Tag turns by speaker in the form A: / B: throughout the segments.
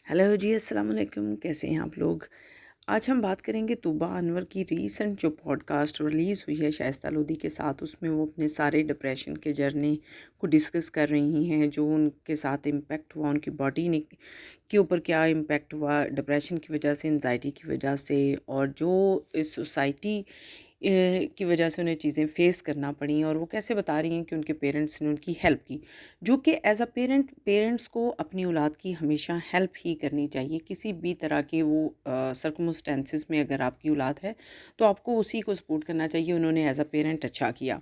A: Hello जी, अस्सलाम वालेकुम। कैसे हैं आप लोग? आज हम बात करेंगे तूबा अनवर की रीसेंट जो पॉडकास्ट रिलीज़ हुई है शाइस्ता लोधी के साथ। उसमें वो अपने सारे डिप्रेशन के जर्नी को डिस्कस कर रही हैं, जो उनके साथ इम्पेक्ट हुआ, उनकी बॉडी ने के ऊपर क्या इम्पेक्ट हुआ डिप्रेशन की वजह से, एंजाइटी की वजह से, और जो इस सोसाइटी की वजह से उन्हें चीज़ें फ़ेस करना पड़ी, और वो कैसे बता रही हैं कि उनके पेरेंट्स ने उनकी हेल्प की। जो कि एज़ अ पेरेंट्स को अपनी औलाद की हमेशा हेल्प ही करनी चाहिए। किसी भी तरह के वो सर्कमस्टेंसेस में अगर आपकी औलाद है तो आपको उसी को सपोर्ट करना चाहिए। उन्होंने एज़ अ पेरेंट अच्छा किया।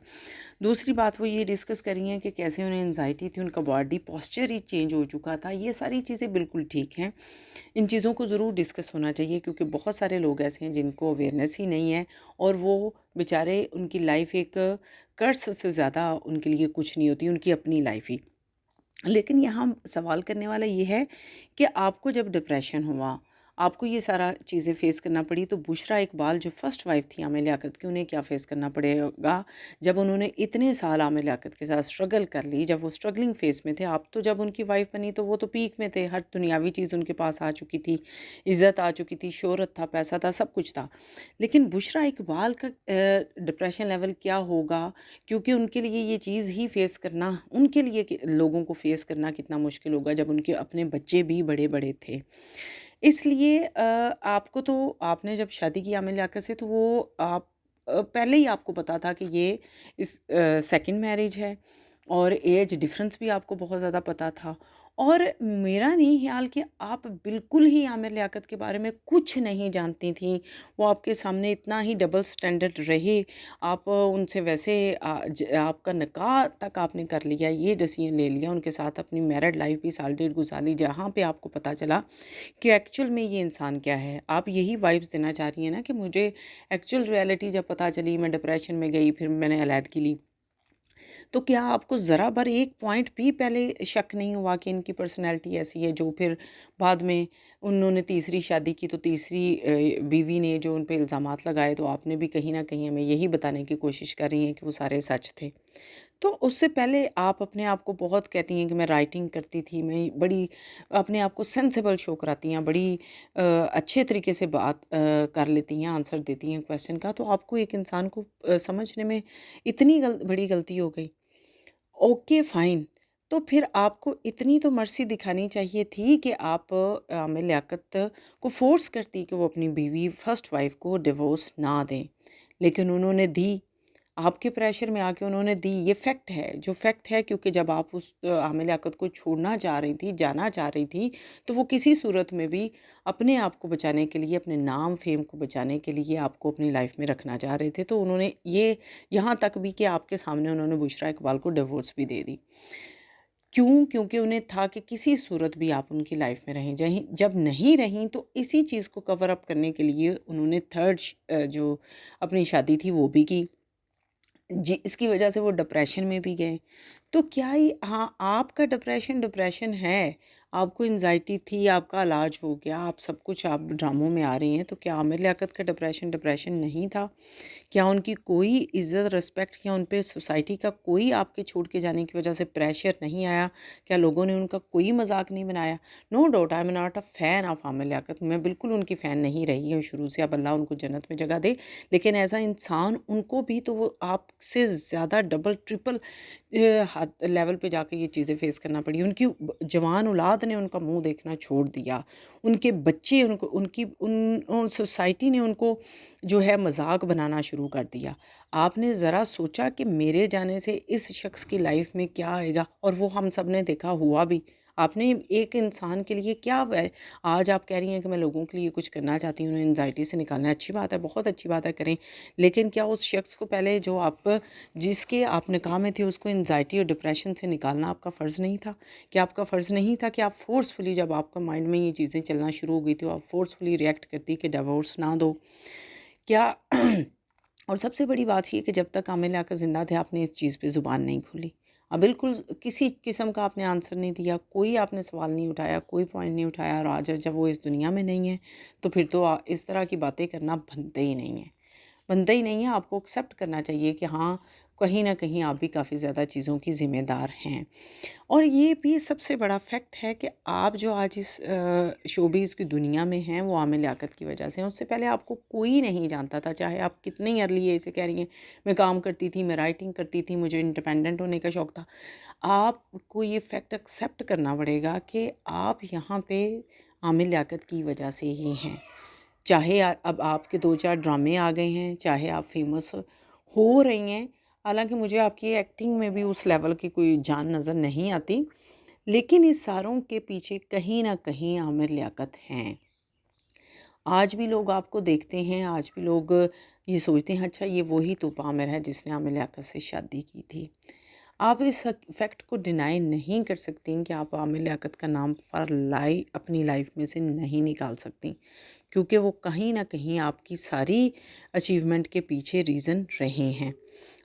A: दूसरी बात वो ये डिस्कस कर रही हैं कि कैसे उन्हें एंजाइटी थी, उनका बॉडी पोस्चर ही चेंज हो चुका था। ये सारी चीज़ें बिल्कुल ठीक हैं। इन चीज़ों को ज़रूर डिस्कस होना चाहिए, क्योंकि बहुत सारे लोग ऐसे हैं जिनको अवेयरनेस ही नहीं है, और वो बेचारे, उनकी लाइफ एक कर्स से ज़्यादा उनके लिए कुछ नहीं होती, उनकी अपनी लाइफ ही। लेकिन यहाँ सवाल करने वाला ये है कि आपको जब डिप्रेशन हुआ, आपको ये सारा चीज़ें फ़ेस करना पड़ी, तो बुशरा इकबाल जो फर्स्ट वाइफ़ थी आमिर लियाकत की, उन्हें क्या फ़ेस करना पड़ेगा जब उन्होंने इतने साल आमिर लियाकत के साथ स्ट्रगल कर ली, जब वो स्ट्रगलिंग फ़ेज़ में थे। आप तो जब उनकी वाइफ़ बनी तो वो तो पीक में थे, हर दुनियावी चीज़ उनके पास आ चुकी थी, इज़्ज़त आ चुकी थी, शोहरत था, पैसा था, सब कुछ था। लेकिन बुशरा इकबाल का डिप्रेशन लेवल क्या होगा, क्योंकि उनके लिए ये चीज़ ही फ़ेस करना, उनके लिए लोगों को फ़ेस करना कितना मुश्किल होगा जब उनके अपने बच्चे भी बड़े-बड़े थे। इसलिए आपको तो, आपने जब शादी की आमिर लियाकत से, तो वो आप पहले ही आपको पता था कि ये इस सेकंड मैरिज है, और एज डिफरेंस भी आपको बहुत ज़्यादा पता था। और मेरा नहीं ख़्याल कि आप बिल्कुल ही आमिर लियाकत के बारे में कुछ नहीं जानती थीं। वो आपके सामने इतना ही डबल स्टैंडर्ड रहे, आप उनसे वैसे आपका निकाह तक आपने कर लिया, ये डिसीजन ले लिया, उनके साथ अपनी मैरिड लाइफ भी साल डेढ़ गुजारी, जहाँ पे आपको पता चला कि एक्चुअल में ये इंसान क्या है। आप यही वाइब्स देना चाह रही हैं ना कि मुझे एक्चुअल रियलिटी जब पता चली, मैं डिप्रेशन में गई, फिर मैंने अलैदगी ली। तो क्या आपको ज़रा भर एक पॉइंट भी पहले शक नहीं हुआ कि इनकी पर्सनैलिटी ऐसी है, जो फिर बाद में उन्होंने तीसरी शादी की, तो तीसरी बीवी ने जो उन पे इल्ज़ामात लगाए, तो आपने भी कहीं न कहीं हमें यही बताने की कोशिश कर रही हैं कि वो सारे सच थे। तो उससे पहले आप अपने आप को बहुत कहती हैं कि मैं राइटिंग करती थी, मैं बड़ी अपने आप को सेंसिबल शो कराती हैं, बड़ी अच्छे तरीके से बात कर लेती हैं, आंसर देती हैं क्वेश्चन का, तो आपको एक इंसान को समझने में इतनी बड़ी गलती हो गई। Okay fine. तो फिर आपको इतनी तो मर्सी दिखानी चाहिए थी कि आप आमिर लियाकत को फ़ोर्स करती कि वो अपनी बीवी फर्स्ट वाइफ़ को डिवोर्स ना दें। लेकिन उन्होंने दी। आपके प्रेशर में आके उन्होंने दी, ये फैक्ट है, जो फैक्ट है, क्योंकि जब आप उस आमिर लियाकत को छोड़ना चाह रही थी, जाना चाह रही थी, तो वो किसी सूरत में भी अपने आप को बचाने के लिए, अपने नाम फ़ेम को बचाने के लिए आपको अपनी लाइफ़ में रखना चाह रहे थे। तो उन्होंने ये, यहाँ तक भी कि आपके सामने उन्होंने बुशरा इकबाल को डिवोर्स भी दे दी। क्यों? क्योंकि उन्हें था कि किसी सूरत भी आप उनकी लाइफ़ में रहें। जहीं जब नहीं रहीं, तो इसी चीज़ को कवर अप करने के लिए उन्होंने जो अपनी शादी थी वो भी की। जी, इसकी वजह से वो डिप्रेशन में भी गए। तो क्या ही, हाँ, आपका डिप्रेशन डिप्रेशन है, आपको एंग्ज़ायटी थी, आपका इलाज हो गया, आप सब कुछ, आप ड्रामों में आ रही हैं, तो क्या आमिर लियाकत का डिप्रेशन डिप्रेशन नहीं था? क्या उनकी कोई इज़्ज़त, रिस्पेक्ट, या उन पे सोसाइटी का कोई आपके छोड़ के जाने की वजह से प्रेशर नहीं आया? क्या लोगों ने उनका कोई मज़ाक नहीं बनाया? No doubt I am not a fan of Aamir Liaquat, मैं बिल्कुल उनकी फ़ैन नहीं रही हूँ शुरू से, अब अल्लाह उनको जन्नत में जगह दे। लेकिन एज़ अ इंसान उनको भी तो वो आपसे ज़्यादा डबल ट्रिपल हद लेवल पे जाके ये चीज़ें फ़ेस करना पड़ी। उनकी जवान औलाद ने उनका मुँह देखना छोड़ दिया। उनके बच्चे, उनको उनकी उन सोसाइटी ने उनको जो है मज़ाक बनाना शुरू कर दिया। आपने ज़रा सोचा कि मेरे जाने से इस शख़्स की लाइफ़ में क्या आएगा? और वो हम सब ने देखा, हुआ भी। आपने एक इंसान के लिए क्या आज आप कह रही हैं कि मैं लोगों के लिए कुछ करना चाहती हूँ, उन्हें एंग्ज़ायटी से निकालना है। अच्छी बात है, बहुत अच्छी बात है, करें। लेकिन क्या उस शख़्स को पहले, जो आप जिसके आप निकाह में थे, उसको एंग्ज़ायटी और डिप्रेशन से निकालना आपका फ़र्ज़ नहीं था? क्या आपका फ़र्ज़ नहीं था कि आप फ़ोर्सफुली, जब आपका माइंड में ये चीज़ें चलना शुरू हो गई थी, आप फ़ोर्सफुली रिएक्ट करती कि डिवोर्स ना दो? क्या और सबसे बड़ी बात ये कि जब तक आमिर लियाकत ज़िंदा थे, आपने इस चीज़ पे ज़ुबान नहीं खोली। बिल्कुल किसी किस्म का आपने आंसर नहीं दिया, कोई आपने सवाल नहीं उठाया, कोई पॉइंट नहीं उठाया, और आज जब वो इस दुनिया में नहीं है, तो फिर तो इस तरह की बातें करना बनते ही नहीं है। बनता ही नहीं है। आपको एक्सेप्ट करना चाहिए कि हाँ, कहीं ना कहीं आप भी काफ़ी ज़्यादा चीज़ों की ज़िम्मेदार हैं। और ये भी सबसे बड़ा फैक्ट है कि आप जो आज इस शोबिज़ की दुनिया में हैं वो आमिर लियाकत की वजह से हैं। उससे पहले आपको कोई नहीं जानता था, चाहे आप कितनी अर्ली एज से कह रही हैं मैं काम करती थी, मैं राइटिंग करती थी, मुझे इंडिपेंडेंट होने का शौक़ था। आपको ये फैक्ट एक्सेप्ट करना पड़ेगा कि आप यहाँ पे आमिर लियाकत की वजह से ही हैं। चाहे अब आपके 2-4 ड्रामे आ गए हैं, चाहे आप फेमस हो रही हैं, हालाँकि मुझे आपकी एक्टिंग में भी उस लेवल की कोई जान नज़र नहीं आती, लेकिन इस सारों के पीछे कहीं न कहीं आमिर लियाकत हैं। आज भी लोग आपको देखते हैं, आज भी लोग ये सोचते हैं अच्छा ये वही तोपा आमिर है जिसने आमिर लियाकत से शादी की थी। आप इस फैक्ट को डिनाई नहीं कर सकती कि आप आमिर लियाकत का नाम फॉर अपनी लाइफ में से नहीं निकाल सकती, क्योंकि वो कहीं ना कहीं आपकी सारी अचीवमेंट के पीछे रीज़न रहे हैं।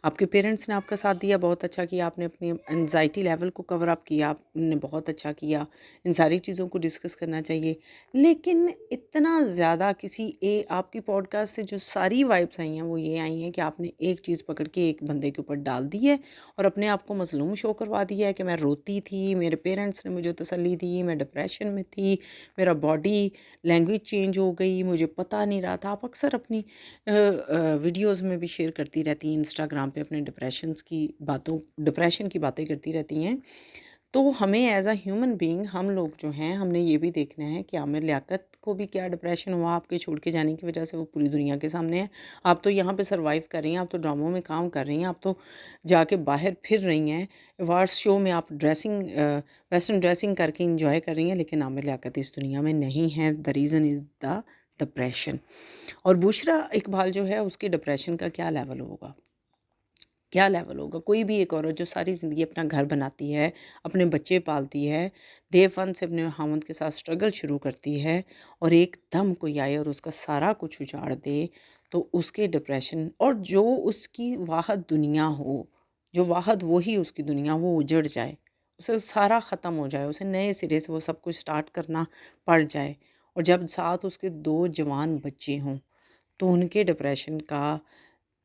A: आपके पेरेंट्स ने आपका साथ दिया, बहुत अच्छा किया, आपने अपनी एंजाइटी लेवल को कवर अप किया, आपने बहुत अच्छा किया। इन सारी चीज़ों को डिस्कस करना चाहिए, लेकिन इतना ज़्यादा आपकी पॉडकास्ट से जो सारी वाइब्स आई हैं वो ये आई हैं कि आपने एक चीज़ पकड़ के एक बंदे के ऊपर डाल दी है और अपने आप को मज़लूम शो करवा दिया है कि मैं रोती थी, मेरे पेरेंट्स ने मुझे तसल्ली दी, मैं डिप्रेशन में थी, मेरा बॉडी लैंग्वेज चेंज हो गई, मुझे पता नहीं रहा था। आप अक्सर अपनी वीडियोस में भी शेयर करती रहती हैं, इंस्टाग्राम पे अपने डिप्रेशन की बातें करती रहती हैं। तो हमें एज अ ह्यूमन बीइंग हम लोग जो हैं हमने ये भी देखना है कि आमिर लियाकत को भी क्या डिप्रेशन हुआ आपके छोड़ के जाने की वजह से। वो पूरी दुनिया के सामने है। आप तो यहाँ पे सरवाइव कर रही हैं, आप तो ड्रामों में काम कर रही हैं, आप तो जाके बाहर फिर रही हैं, अवार्ड्स शो में आप वेस्टर्न ड्रेसिंग करके इंजॉय कर रही हैं, लेकिन आमिर लियाकत इस दुनिया में नहीं है। The reason is the depression. और बुशरा इकबाल जो है उसके डिप्रेशन का क्या लेवल होगा, क्या लेवल होगा। कोई भी एक औरत जो सारी ज़िंदगी अपना घर बनाती है, अपने बच्चे पालती है, डे वन से अपने खामंद के साथ स्ट्रगल शुरू करती है और एकदम कोई आए और उसका सारा कुछ उजाड़ दे, तो उसके डिप्रेशन और जो उसकी वाहद दुनिया हो, जो वाहद वही उसकी दुनिया, वो उजड़ जाए, उसे सारा ख़त्म हो जाए, उसे नए सिरे से वो सब कुछ स्टार्ट करना पड़ जाए, और जब साथ उसके 2 जवान बच्चे हों, तो उनके डिप्रेशन का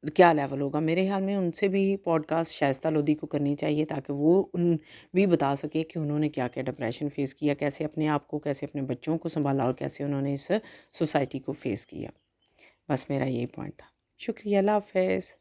A: क्या लेवल होगा। मेरे ख्याल में उनसे भी पॉडकास्ट शाइस्ता लोधी को करनी चाहिए, ताकि वो उन भी बता सके कि उन्होंने क्या-क्या डिप्रेशन फ़ेस किया, कैसे अपने आप को, कैसे अपने बच्चों को सँभाला और कैसे उन्होंने इस सोसाइटी को फ़ेस किया। बस मेरा यही पॉइंट था। शुक्रिया, अल्लाह हाफ़िज़।